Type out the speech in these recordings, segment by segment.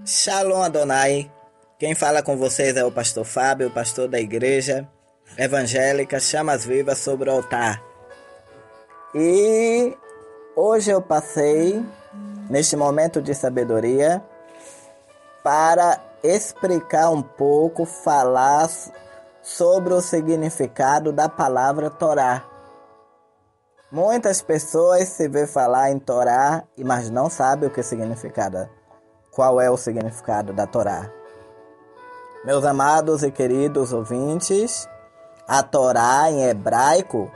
Shalom Adonai. Quem fala com vocês é o pastor Fábio, pastor da igreja evangélica Chamas Vivas sobre o Altar. E hoje eu passei, neste momento de sabedoria, para explicar um pouco, falar sobre o significado da palavra Torá. Muitas pessoas se vê falar em Torá, mas não sabem o que significa. Qual é o significado da Torá? Meus amados e queridos ouvintes, a Torá em hebraico,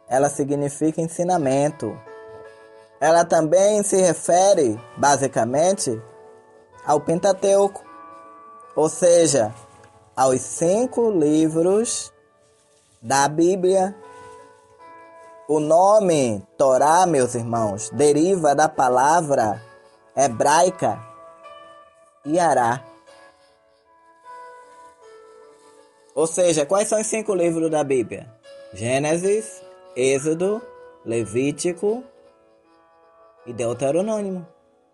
ela significa ensinamento. Ela também se refere, basicamente, ao Pentateuco, ou seja, aos 5 livros da Bíblia. O nome Torá, meus irmãos, deriva da palavra hebraica Yará. Ou seja, quais são os 5 livros da Bíblia? Gênesis, Êxodo, Levítico e Deuteronômio.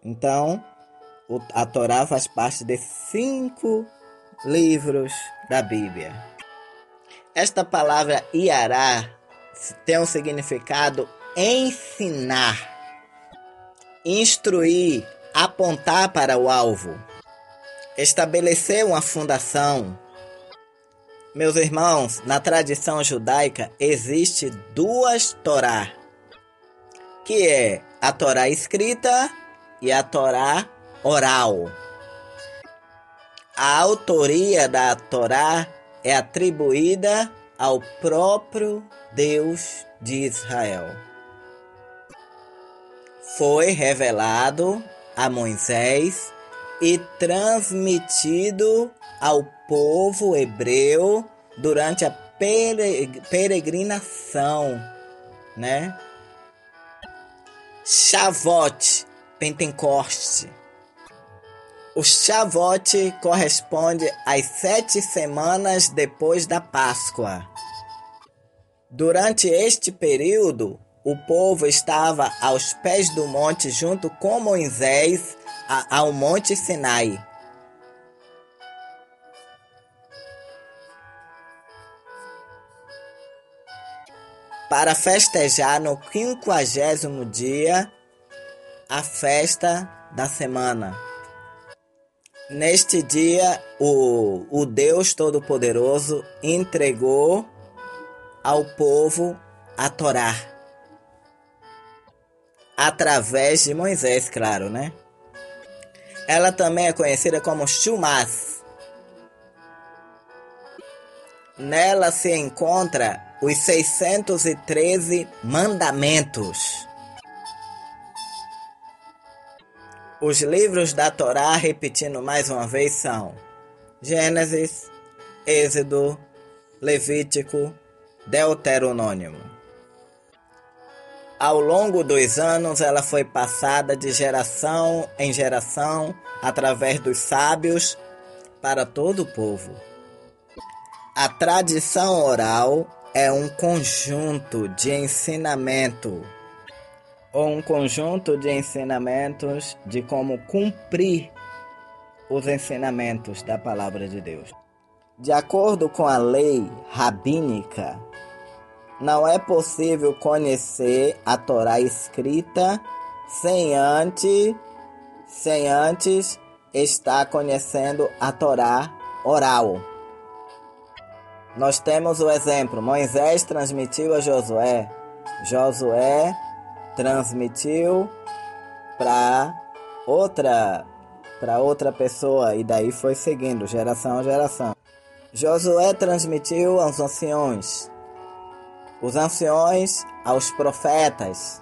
Então, a Torá faz parte de 5 livros da Bíblia. Esta palavra Yará tem um significado ensinar, instruir, apontar para o alvo, estabelecer uma fundação. Meus irmãos, na tradição judaica existe 2 Torá, que é a Torá escrita e a Torá oral. A autoria da Torá é atribuída ao próprio Deus de Israel. Foi revelado a Moisés e transmitido ao povo hebreu durante a peregrinação, né? Shavuot, Pentecoste. O Shavuot corresponde às 7 semanas depois da Páscoa. Durante este período, o povo estava aos pés do monte junto com Moisés ao Monte Sinai. Para festejar no 50º dia a festa da semana. Neste dia, o Deus Todo-Poderoso entregou ao povo a Torá. Através de Moisés, claro, né? Ela também é conhecida como Shumas. Nela se encontra os 613 mandamentos. Os livros da Torá, repetindo mais uma vez, são Gênesis, Êxodo, Levítico, Deuteronômio. Ao longo dos anos, ela foi passada de geração em geração, através dos sábios, para todo o povo. A tradição oral é um conjunto de ensinamento, ou um conjunto de ensinamentos de como cumprir os ensinamentos da palavra de Deus. De acordo com a lei rabínica, não é possível conhecer a Torá escrita sem antes estar conhecendo a Torá oral. Nós temos o exemplo: Moisés transmitiu a Josué, Josué transmitiu para outra pessoa, e daí foi seguindo, geração a geração. Josué transmitiu aos anciões, os anciões aos profetas,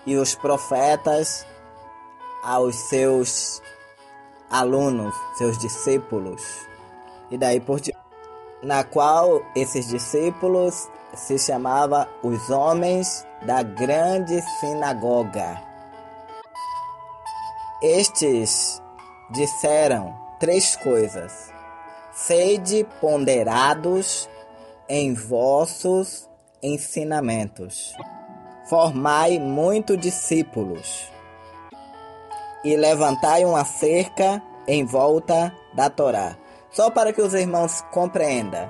e os profetas aos seus alunos, seus discípulos, e daí por diante. Na qual esses discípulos se chamavam os homens da grande sinagoga. Estes disseram 3 coisas: sede ponderados em vossos ensinamentos, formai muitos discípulos. e levantai uma cerca em volta da Torá. Só para que os irmãos compreendam.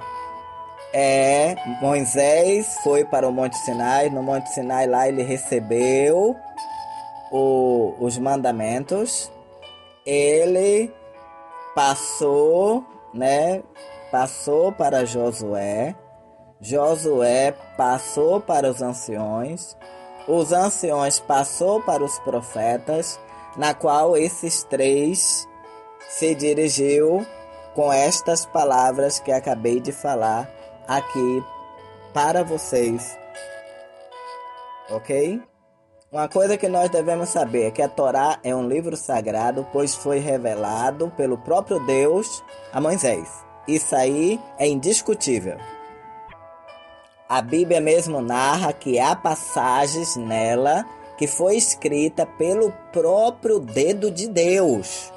Moisés foi para o Monte Sinai. No Monte Sinai lá ele recebeu os mandamentos. Ele passou, né? Passou para Josué. Josué passou para os anciões passou para os profetas, na qual esses três se dirigiu com estas palavras que acabei de falar aqui para vocês, ok? Uma coisa que nós devemos saber é que a Torá é um livro sagrado, pois foi revelado pelo próprio Deus a Moisés. Isso aí é indiscutível. A Bíblia mesmo narra que há passagens nela que foi escrita pelo próprio dedo de Deus,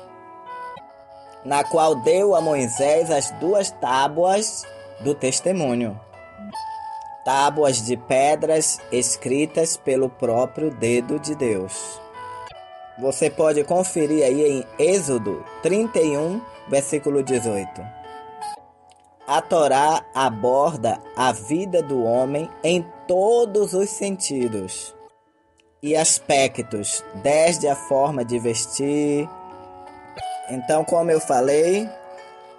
na qual deu a Moisés as 2 tábuas do testemunho. Tábuas de pedras escritas pelo próprio dedo de Deus. Você pode conferir aí em Êxodo 31, versículo 18. A Torá aborda a vida do homem em todos os sentidos e aspectos, desde a forma de vestir. Então, como eu falei,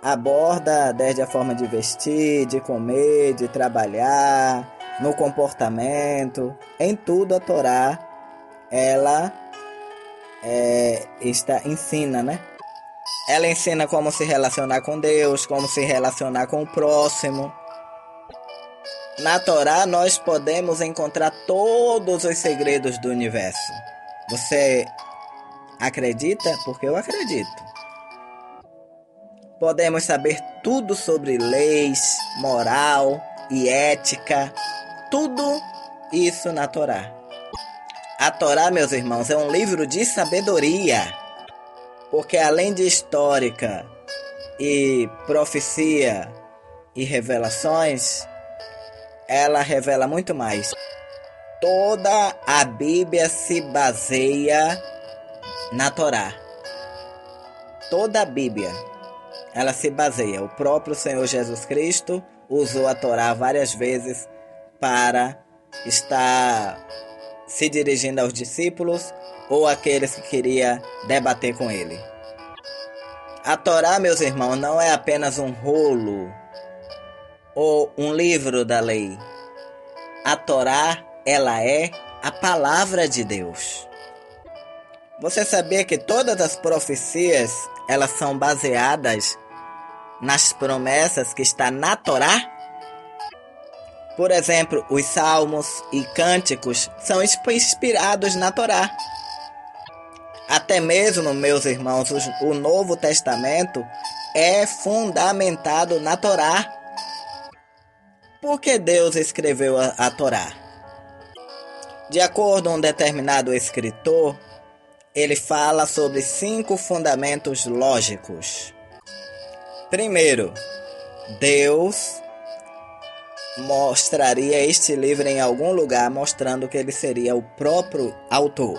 aborda desde a forma de vestir, de comer, de trabalhar, no comportamento. Em tudo a Torá, ela ensina, né? Ela ensina como se relacionar com Deus, como se relacionar com o próximo. Na Torá nós podemos encontrar todos os segredos do universo. Você acredita? Porque eu acredito. Podemos saber tudo sobre leis, moral e ética. Tudo isso na Torá. A Torá, meus irmãos, é um livro de sabedoria. Porque além de histórica e profecia e revelações, ela revela muito mais. Toda a Bíblia se baseia na Torá. Toda a Bíblia, ela se baseia. O próprio Senhor Jesus Cristo usou a Torá várias vezes para estar se dirigindo aos discípulos ou aqueles que queriam debater com ele. A Torá, meus irmãos, não é apenas um rolo ou um livro da lei. A Torá, ela é a palavra de Deus. Você sabia que todas as profecias, elas são baseadas nas promessas que estão na Torá? Por exemplo, os salmos e cânticos são inspirados na Torá. Até mesmo, meus irmãos, o Novo Testamento é fundamentado na Torá. Por que Deus escreveu a Torá? De acordo com um determinado escritor, ele fala sobre 5 fundamentos lógicos. Primeiro, Deus mostraria este livro em algum lugar, mostrando que ele seria o próprio autor.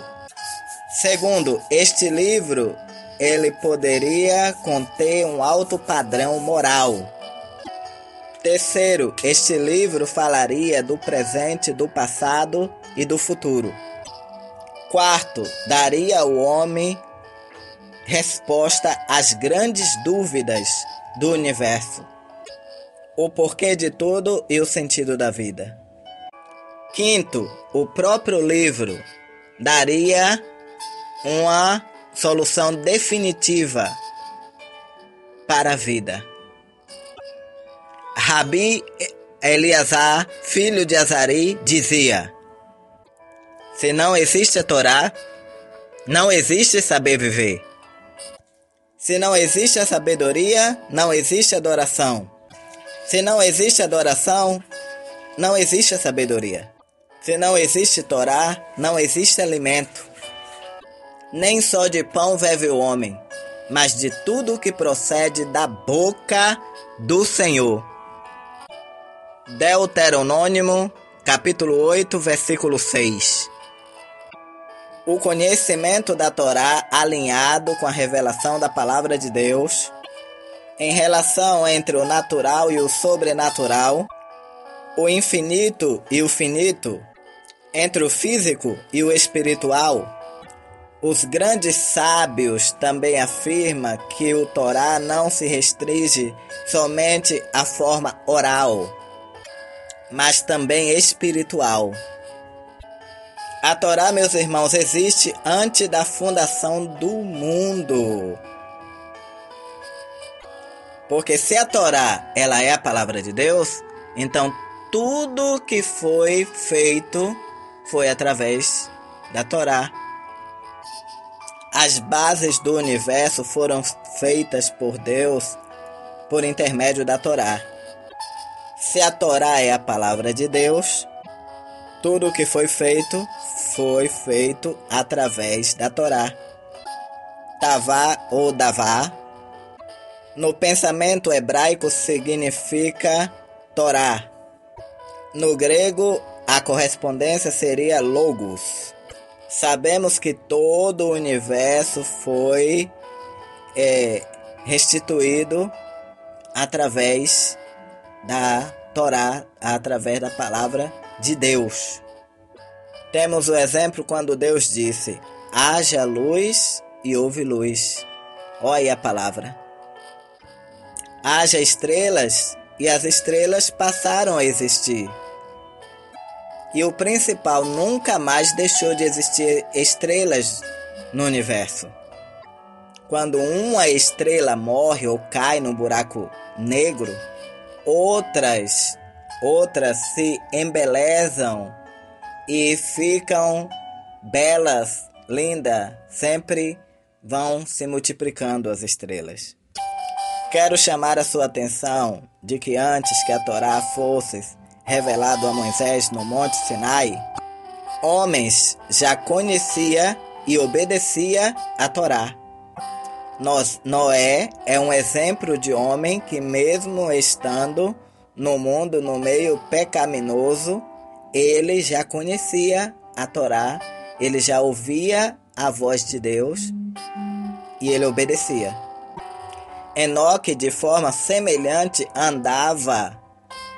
Segundo, este livro ele poderia conter um alto padrão moral. Terceiro, este livro falaria do presente, do passado e do futuro. Quarto, daria ao homem resposta às grandes dúvidas do universo, o porquê de tudo e o sentido da vida. Quinto, o próprio livro daria uma solução definitiva para a vida. Rabi Eleazar, filho de Azari, dizia: se não existe a Torá, não existe saber viver. Se não existe a sabedoria, não existe adoração. Se não existe adoração, não existe a sabedoria. Se não existe Torá, não existe alimento. Nem só de pão vive o homem, mas de tudo o que procede da boca do Senhor. Deuteronômio, capítulo 8, versículo 6. o conhecimento da Torá alinhado com a revelação da palavra de Deus, em relação entre o natural e o sobrenatural, o infinito e o finito, entre o físico e o espiritual. Os grandes sábios também afirmam que o Torá não se restringe somente à forma oral, mas também espiritual. A Torá, meus irmãos, existe antes da fundação do mundo. Porque se a Torá ela é a palavra de Deus, então tudo que foi feito foi através da Torá. As bases do universo foram feitas por Deus por intermédio da Torá. Se a Torá é a palavra de Deus, tudo o que foi feito através da Torá. Tavá ou Davá, no pensamento hebraico significa Torá. No grego, a correspondência seria Logos. Sabemos que todo o universo foi restituído através da Torá, através da palavra de Deus. Temos o exemplo quando Deus disse: haja luz e houve luz. Olha aí a palavra. Haja estrelas e as estrelas passaram a existir. E o principal, nunca mais deixou de existir estrelas no universo. Quando uma estrela morre ou cai no buraco negro, outras se embelezam e ficam belas, lindas, sempre vão se multiplicando as estrelas. Quero chamar a sua atenção de que antes que a Torá fosse revelado a Moisés no Monte Sinai, homens já conhecia e obedecia a Torá. Noé é um exemplo de homem que, mesmo estando no mundo, no meio pecaminoso, ele já conhecia a Torá, ele já ouvia a voz de Deus e ele obedecia. Enoque, de forma semelhante, andava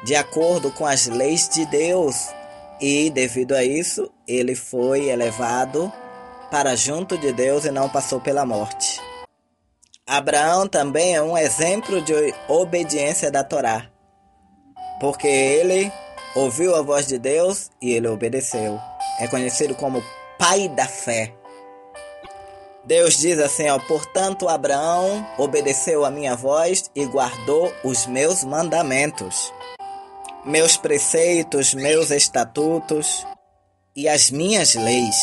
de acordo com as leis de Deus e, devido a isso, ele foi elevado para junto de Deus e não passou pela morte. Abraão também é um exemplo de obediência da Torá, porque ele ouviu a voz de Deus e ele obedeceu. É conhecido como pai da fé. Deus diz assim, portanto Abraão obedeceu a minha voz e guardou os meus mandamentos, meus preceitos, meus estatutos e as minhas leis.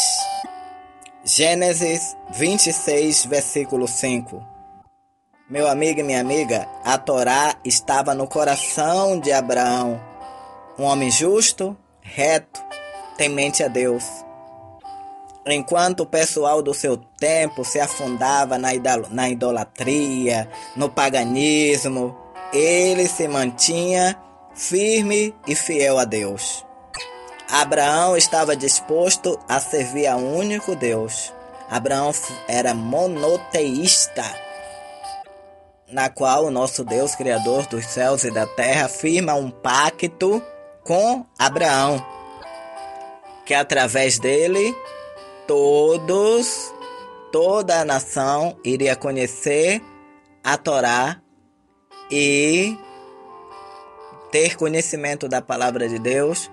Gênesis 26, versículo 5. Meu amigo e minha amiga, a Torá estava no coração de Abraão, um homem justo, reto, temente a Deus. Enquanto o pessoal do seu tempo se afundava na idolatria, no paganismo, ele se mantinha firme e fiel a Deus. Abraão estava disposto a servir a um único Deus. Abraão era monoteísta, na qual o nosso Deus, Criador dos céus e da terra, firma um pacto com Abraão, que através dele toda a nação iria conhecer a Torá e ter conhecimento da palavra de Deus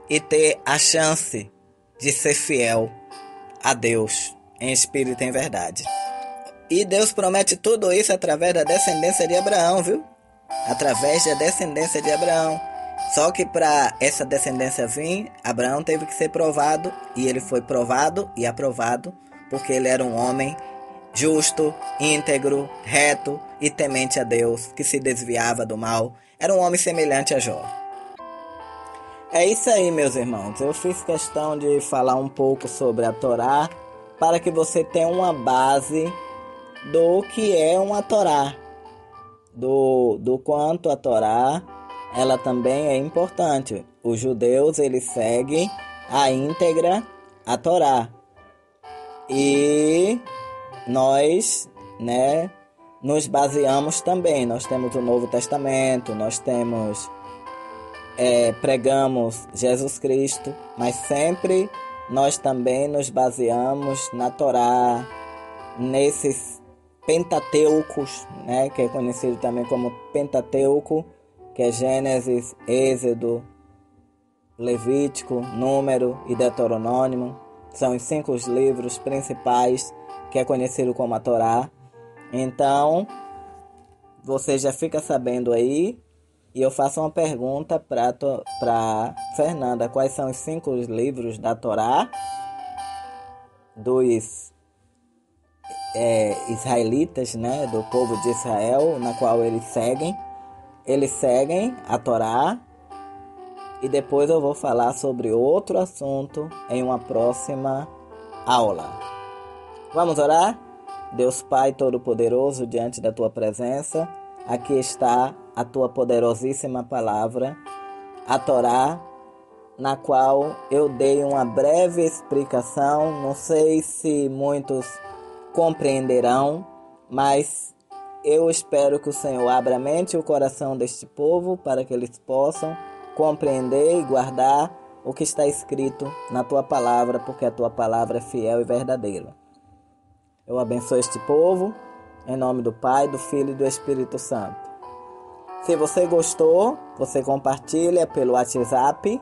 e ter a chance de ser fiel a Deus em espírito e em verdade. E Deus promete tudo isso através da descendência de Abraão, viu? Através da descendência de Abraão. Só que para essa descendência vir, Abraão teve que ser provado, e ele foi provado e aprovado, porque ele era um homem justo, íntegro, reto e temente a Deus, que se desviava do mal. Era um homem semelhante a Jó. É isso aí, meus irmãos. Eu fiz questão de falar um pouco sobre a Torá, para que você tenha uma base do que é uma Torá, do quanto a Torá ela também é importante. Os judeus eles seguem a íntegra a Torá, E nós, né, nos baseamos também. Nós temos o Novo Testamento, nós temos, pregamos Jesus Cristo, mas sempre nós também nos baseamos na Torá, nesses Pentateucos, né, que é conhecido também como Pentateuco, que é Gênesis, Êxodo, Levítico, Número e Deuteronômio. São os 5 livros principais que é conhecido como a Torá. Então, você já fica sabendo aí. E eu faço uma pergunta para Fernanda. Quais são os 5 livros da Torá dos israelitas, né, do povo de Israel, na qual eles seguem? Eles seguem a Torá. E depois eu vou falar sobre outro assunto em uma próxima aula. Vamos orar? Deus Pai Todo-Poderoso, diante da Tua presença, aqui está a Tua poderosíssima palavra, a Torá, na qual eu dei uma breve explicação. Não sei se muitos compreenderão, mas eu espero que o Senhor abra a mente e o coração deste povo para que eles possam compreender e guardar o que está escrito na Tua palavra, porque a Tua palavra é fiel e verdadeira. Eu abençoo este povo, em nome do Pai, do Filho e do Espírito Santo. Se você gostou, você compartilha pelo WhatsApp.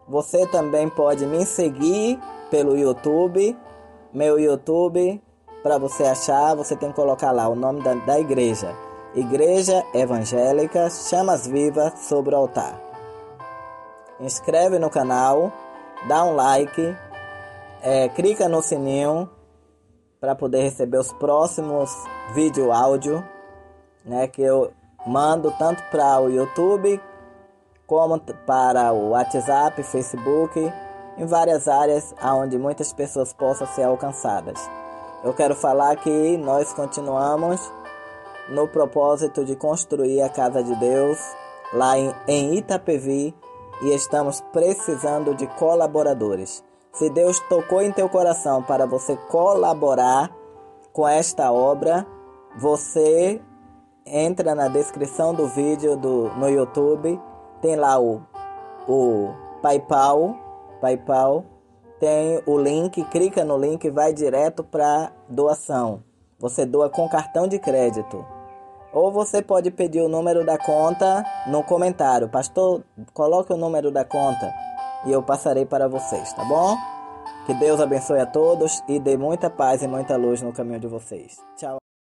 Você também pode me seguir pelo YouTube. Meu YouTube, para você achar, você tem que colocar lá o nome da igreja. Igreja Evangélica Chamas Vivas sobre o Altar. Inscreve no canal, dá um like, clica no sininho para poder receber os próximos vídeo áudio, né, que eu mando tanto para o YouTube como para o WhatsApp, Facebook, em várias áreas onde muitas pessoas possam ser alcançadas. Eu quero falar que nós continuamos no propósito de construir a Casa de Deus lá em Itapevi e estamos precisando de colaboradores. Se Deus tocou em teu coração para você colaborar com esta obra, você entra na descrição do vídeo no YouTube, tem lá o PayPal, tem o link, clica no link e vai direto para doação. Você doa com cartão de crédito. Ou você pode pedir o número da conta no comentário. Pastor, coloque o número da conta e eu passarei para vocês, tá bom? Que Deus abençoe a todos e dê muita paz e muita luz no caminho de vocês. Tchau.